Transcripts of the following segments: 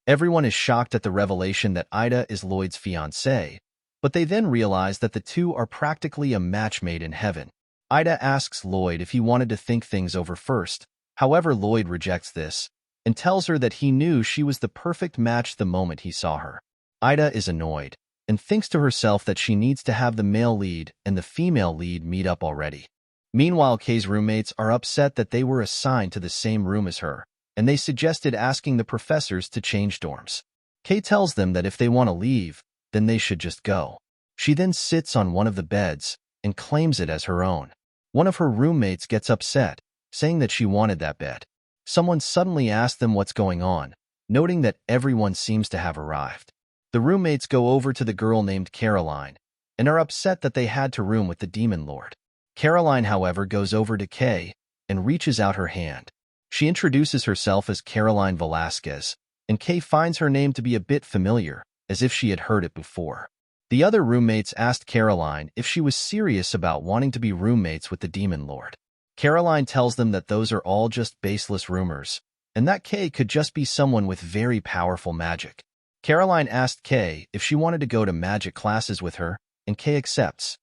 Everyone is shocked at the revelation that Ida is Lloyd's fiancée, but they then realize that the two are practically a match made in heaven. Ida asks Lloyd if he wanted to think things over first. However, Lloyd rejects this and tells her that he knew she was the perfect match the moment he saw her. Ida is annoyed and thinks to herself that she needs to have the male lead and the female lead meet up already. Meanwhile, Kaye's roommates are upset that they were assigned to the same room as her, and they suggested asking the professors to change dorms. Kaye tells them that if they want to leave, then they should just go. She then sits on one of the beds and claims it as her own. One of her roommates gets upset, saying that she wanted that bed. Someone suddenly asks them what's going on, noting that everyone seems to have arrived. The roommates go over to the girl named Caroline and are upset that they had to room with the demon lord. Caroline, however, goes over to Kaye and reaches out her hand. She introduces herself as Caroline Velasquez, and Kaye finds her name to be a bit familiar, as if she had heard it before. The other roommates asked Caroline if she was serious about wanting to be roommates with the demon lord. Caroline tells them that those are all just baseless rumors, and that Kaye could just be someone with very powerful magic. Caroline asked Kaye if she wanted to go to magic classes with her, and Kaye accepts.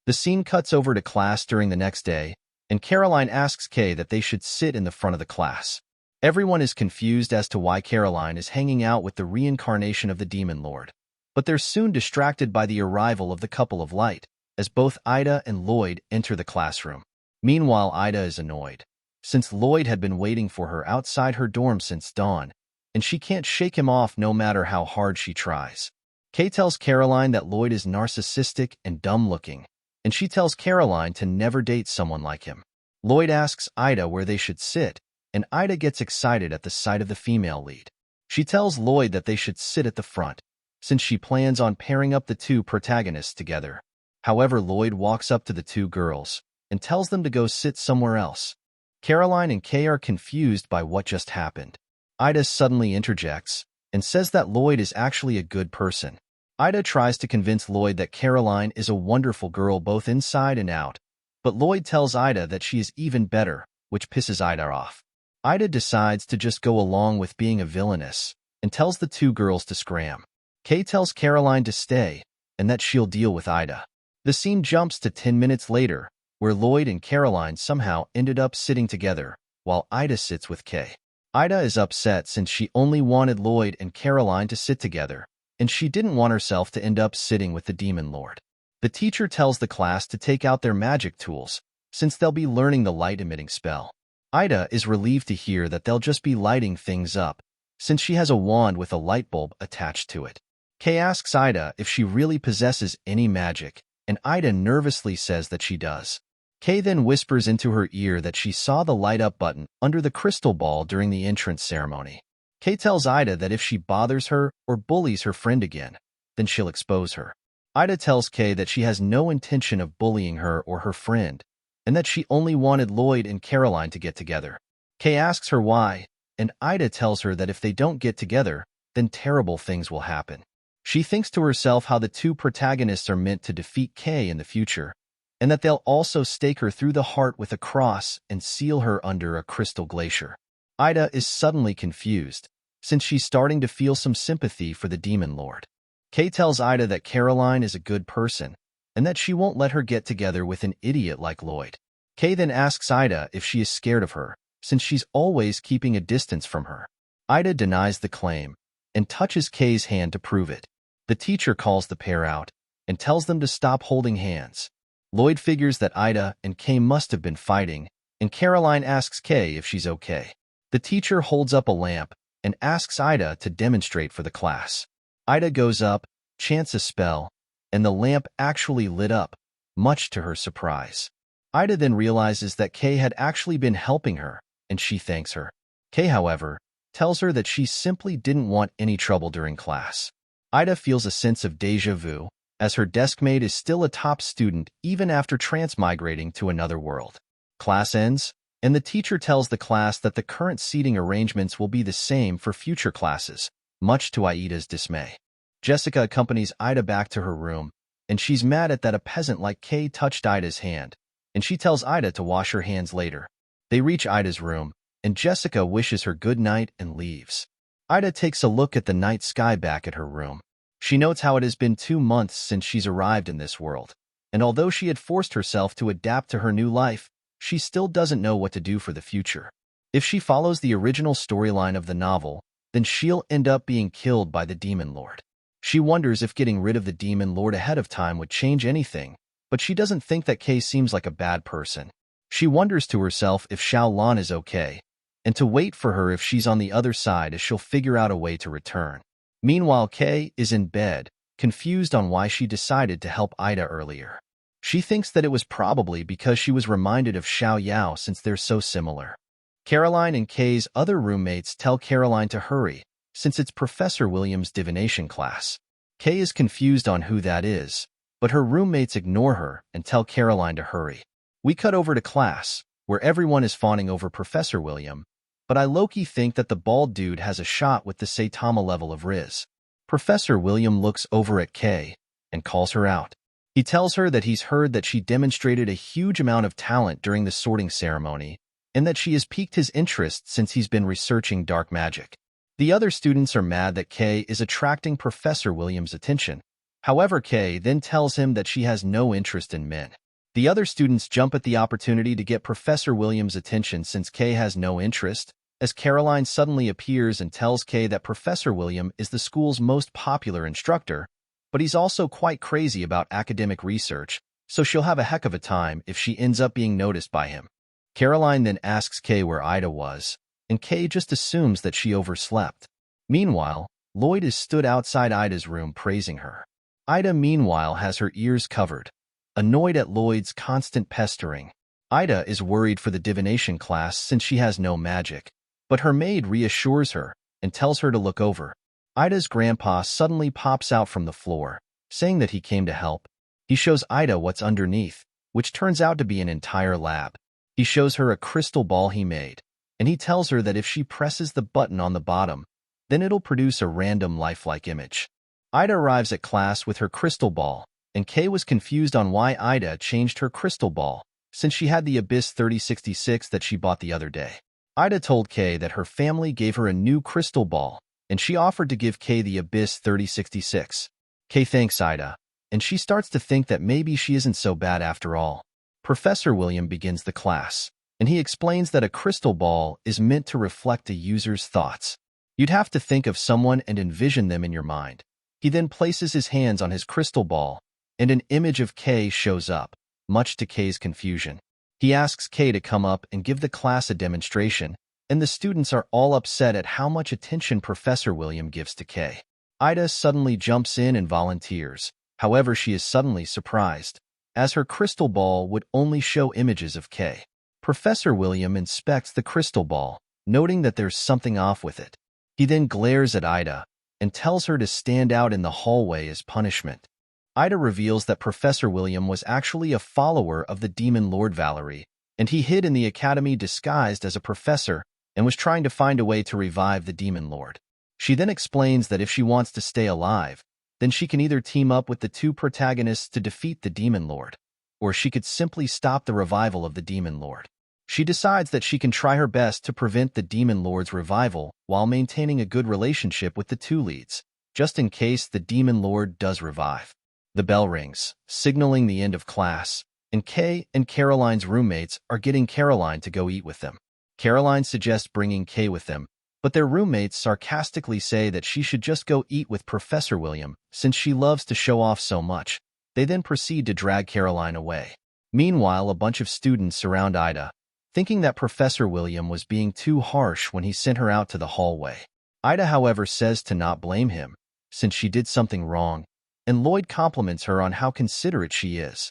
The scene cuts over to class during the next day, and Caroline asks Kaye that they should sit in the front of the class. Everyone is confused as to why Caroline is hanging out with the reincarnation of the demon lord, but they're soon distracted by the arrival of the couple of light, as both Ida and Lloyd enter the classroom. Meanwhile, Ida is annoyed, since Lloyd had been waiting for her outside her dorm since dawn, and she can't shake him off no matter how hard she tries. Kaye tells Caroline that Lloyd is narcissistic and dumb-looking, and she tells Caroline to never date someone like him. Lloyd asks Ida where they should sit, and Ida gets excited at the sight of the female lead. She tells Lloyd that they should sit at the front, since she plans on pairing up the two protagonists together. However, Lloyd walks up to the two girls and tells them to go sit somewhere else. Caroline and Kaye are confused by what just happened. Ida suddenly interjects and says that Lloyd is actually a good person. Ida tries to convince Lloyd that Caroline is a wonderful girl both inside and out, but Lloyd tells Ida that she is even better, which pisses Ida off. Ida decides to just go along with being a villainess and tells the two girls to scram. Kaye tells Caroline to stay and that she'll deal with Ida. The scene jumps to 10 minutes later, where Lloyd and Caroline somehow ended up sitting together, while Ida sits with Kaye. Ida is upset since she only wanted Lloyd and Caroline to sit together, and she didn't want herself to end up sitting with the demon lord. The teacher tells the class to take out their magic tools, since they'll be learning the light-emitting spell. Ida is relieved to hear that they'll just be lighting things up, since she has a wand with a light bulb attached to it. Kaye asks Ida if she really possesses any magic, and Ida nervously says that she does. Kaye then whispers into her ear that she saw the light-up button under the crystal ball during the entrance ceremony. Kaye tells Ida that if she bothers her or bullies her friend again, then she'll expose her. Ida tells Kaye that she has no intention of bullying her or her friend, and that she only wanted Lloyd and Caroline to get together. Kaye asks her why, and Ida tells her that if they don't get together, then terrible things will happen. She thinks to herself how the two protagonists are meant to defeat Kaye in the future, and that they'll also stake her through the heart with a cross and seal her under a crystal glacier. Ida is suddenly confused, since she's starting to feel some sympathy for the demon lord. Kaye tells Ida that Caroline is a good person, and that she won't let her get together with an idiot like Lloyd. Kaye then asks Ida if she is scared of her, since she's always keeping a distance from her. Ida denies the claim, and touches Kaye's hand to prove it. The teacher calls the pair out, and tells them to stop holding hands. Lloyd figures that Ida and Kaye must have been fighting, and Caroline asks Kaye if she's okay. The teacher holds up a lamp and asks Ida to demonstrate for the class. Ida goes up, chants a spell, and the lamp actually lit up, much to her surprise. Ida then realizes that Kaye had actually been helping her, and she thanks her. Kaye, however, tells her that she simply didn't want any trouble during class. Ida feels a sense of déjà vu, as her deskmate is still a top student even after transmigrating to another world. Class ends, and the teacher tells the class that the current seating arrangements will be the same for future classes, much to Ida's dismay. Jessica accompanies Ida back to her room, and she's mad at that a peasant like Kaye touched Ida's hand, and she tells Ida to wash her hands later. They reach Ida's room, and Jessica wishes her good night and leaves. Ida takes a look at the night sky back at her room. She notes how it has been 2 months since she's arrived in this world, and although she had forced herself to adapt to her new life, she still doesn't know what to do for the future. If she follows the original storyline of the novel, then she'll end up being killed by the Demon Lord. She wonders if getting rid of the Demon Lord ahead of time would change anything, but she doesn't think that Kaye seems like a bad person. She wonders to herself if Xiao Lan is okay, and to wait for her if she's on the other side as she'll figure out a way to return. Meanwhile, Kaye is in bed, confused on why she decided to help Ida earlier. She thinks that it was probably because she was reminded of Xiao Yao since they're so similar. Caroline and Kaye's other roommates tell Caroline to hurry, since it's Professor William's divination class. Kaye is confused on who that is, but her roommates ignore her and tell Caroline to hurry. We cut over to class, where everyone is fawning over Professor William, but I low-key think that the bald dude has a shot with the Saitama level of Riz. Professor William looks over at Kaye and calls her out. He tells her that he's heard that she demonstrated a huge amount of talent during the sorting ceremony, and that she has piqued his interest since he's been researching dark magic. The other students are mad that Kaye is attracting Professor William's attention. However, Kaye then tells him that she has no interest in men. The other students jump at the opportunity to get Professor William's attention since Kaye has no interest, as Caroline suddenly appears and tells Kaye that Professor William is the school's most popular instructor, but he's also quite crazy about academic research, so she'll have a heck of a time if she ends up being noticed by him. Caroline then asks Kaye where Ida was, and Kaye just assumes that she overslept. Meanwhile, Lloyd is stood outside Ida's room praising her. Ida, meanwhile, has her ears covered, annoyed at Lloyd's constant pestering. Ida is worried for the divination class since she has no magic, but her maid reassures her and tells her to look over. Ida's grandpa suddenly pops out from the floor, saying that he came to help. He shows Ida what's underneath, which turns out to be an entire lab. He shows her a crystal ball he made, and he tells her that if she presses the button on the bottom, then it'll produce a random lifelike image. Ida arrives at class with her crystal ball, and Kaye was confused on why Ida changed her crystal ball, since she had the Abyss 3066 that she bought the other day. Ida told Kaye that her family gave her a new crystal ball, and she offered to give Kaye the Abyss 3066. Kaye thanks Ida, and she starts to think that maybe she isn't so bad after all. Professor William begins the class, and he explains that a crystal ball is meant to reflect a user's thoughts. You'd have to think of someone and envision them in your mind. He then places his hands on his crystal ball, and an image of Kaye shows up, much to Kaye's confusion. He asks Kaye to come up and give the class a demonstration, and the students are all upset at how much attention Professor William gives to Kaye. Ida suddenly jumps in and volunteers. However, she is suddenly surprised, as her crystal ball would only show images of Kaye. Professor William inspects the crystal ball, noting that there's something off with it. He then glares at Ida and tells her to stand out in the hallway as punishment. Ida reveals that Professor William was actually a follower of the Demon Lord Valerie, and he hid in the academy disguised as a professor and was trying to find a way to revive the Demon Lord. She then explains that if she wants to stay alive, then she can either team up with the two protagonists to defeat the Demon Lord, or she could simply stop the revival of the Demon Lord. She decides that she can try her best to prevent the Demon Lord's revival while maintaining a good relationship with the two leads, just in case the Demon Lord does revive. The bell rings, signaling the end of class, and Kaye and Caroline's roommates are getting Caroline to go eat with them. Caroline suggests bringing Kaye with them, but their roommates sarcastically say that she should just go eat with Professor William since she loves to show off so much. They then proceed to drag Caroline away. Meanwhile, a bunch of students surround Ida, thinking that Professor William was being too harsh when he sent her out to the hallway. Ida, however, says to not blame him, since she did something wrong, and Lloyd compliments her on how considerate she is.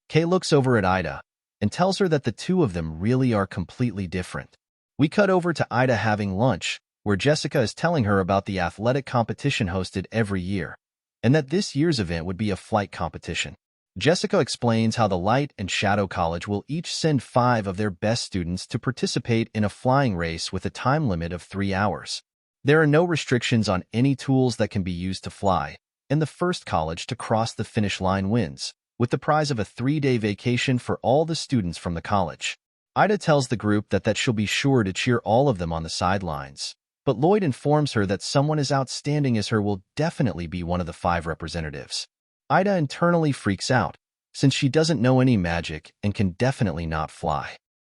Kaye looks over at Ida and tells her that the two of them really are completely different. We cut over to Ida having lunch, where Jessica is telling her about the athletic competition hosted every year, and that this year's event would be a flight competition. Jessica explains how the Light and Shadow College will each send 5 of their best students to participate in a flying race with a time limit of 3 hours. There are no restrictions on any tools that can be used to fly, and the first college to cross the finish line wins, with the prize of a 3-day vacation for all the students from the college. Ida tells the group that she'll be sure to cheer all of them on the sidelines. But Lloyd informs her that someone as outstanding as her will definitely be one of the 5 representatives. Ida internally freaks out, since she doesn't know any magic and can definitely not fly.